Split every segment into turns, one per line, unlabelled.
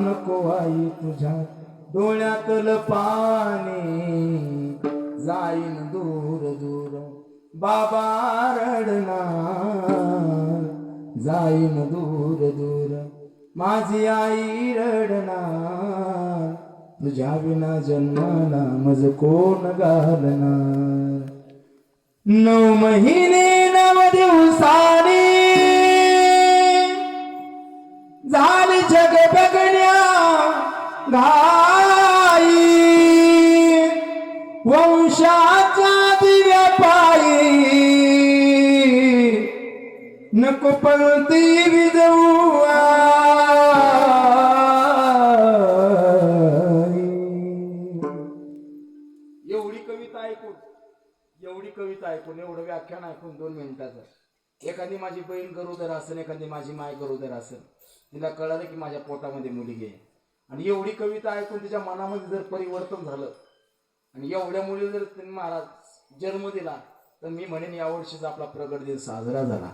नको आई तुझ्या डोळ्यातलं पाणी जाईन दूर दूर बाबा रडणार जाईन दूर दूर माझी आई रडणार तुझ्या विना जन्माला मज कोण घालणार 9 महिने 9 दिवसांनी झाली जग बघण्या घाई वंशाचा दिव्या पायी नको पळती विजवू एवढी कविता ऐकून एवढं व्याख्यान ऐकून 2 मिनिटाचं एखादी माझी बहीण गरोदर असेल एखादी माझी माय गरोदर असेल तिला कळालं की माझ्या पोटामध्ये मुलगी आहे आणि एवढी कविता ऐकून तिच्या मनामध्ये जर परिवर्तन झालं आणि एवढ्या मुली जर त्यांनी महाराज जन्म दिला तर मी म्हणेन या वर्षीचा आपला प्रगट दिन साजरा झाला.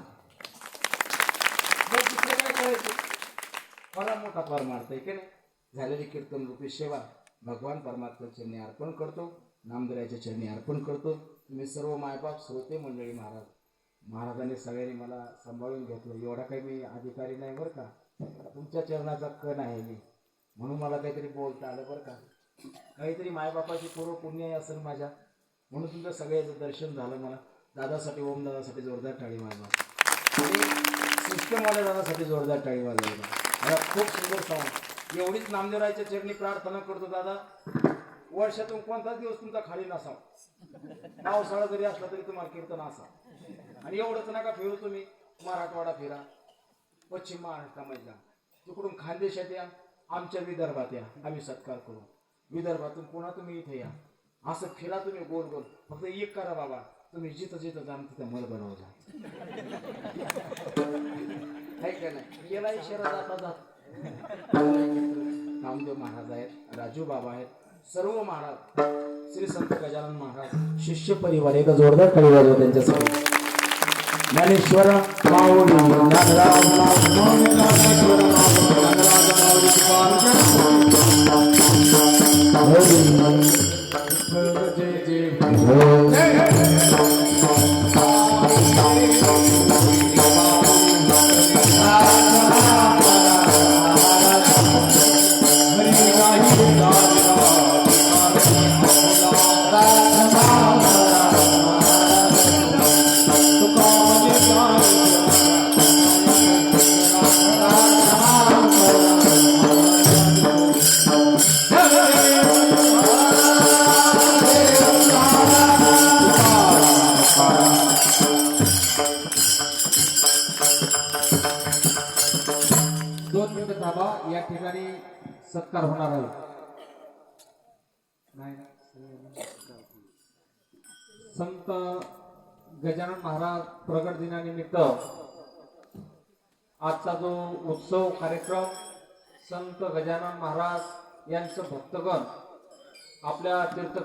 मला मोठा पार मारताय की नाही झालेली कीर्तन रूपी सेवा भगवान परमात्मा चरणी अर्पण करतो नामदेवाच्या चरणी अर्पण करतो. तुम्ही सर्व मायबाप श्रोते मंडळी महाराजांनी सगळ्यांनी मला सांभाळून घेतलं एवढा काही मी अधिकारी नाही बरं का तुमच्या चरणाचा कण आहे मी म्हणून मला काहीतरी बोलता आलं बरं का काहीतरी मायबापाची पूर्व पुण्य असेल माझ्या म्हणून तुमचं सगळ्याचं दर्शन झालं मला. दादासाठी ओम दादासाठी जोरदार टाळी वाजवा सिस्टमवाल्या दादासाठी जोरदार टाळी वाजवा मला खूप सुंदर सवाल एवढीच नामदेवरायच्या चरणी प्रार्थना करतो दादा वर्षातून कोणताच दिवस तुमचा खाली नसावा पावसाळा जरी असला तरी तुम्हाला कीर्तन असा आणि एवढंच नका फिरू तुम्ही मराठवाडा फिरा पश्चिम महाराष्ट्रामध्ये जा तिकडून खानदेशात या आमच्या विदर्भात या आम्ही सत्कार करू विदर्भातून पुन्हा तुम्ही इथे या असं फिरा तुम्ही गोल गोल फक्त एक करा बाबा तुम्ही जिथं जिथं जा तिथं मल बनवा जा का नाही गेला इशारा जाता जात नामदेव महाराज आहेत राजू बाबा आहेत सर्व महाराज श्री संत गजानन महाराज शिष्य परिवार एक जोरदार टाळी वाजवा त्यांच्यासाठी. ज्ञानेश्वर माऊली ज्ञानराज ज्ञानेश्वर या ठिकाणी सत्कार होणार आहे. संत गजानन महाराज प्रगट दिनानिमित्त आजचा जो उत्सव कार्यक्रम संत गजानन महाराज यांचं भक्तगण आपल्या तीर्थ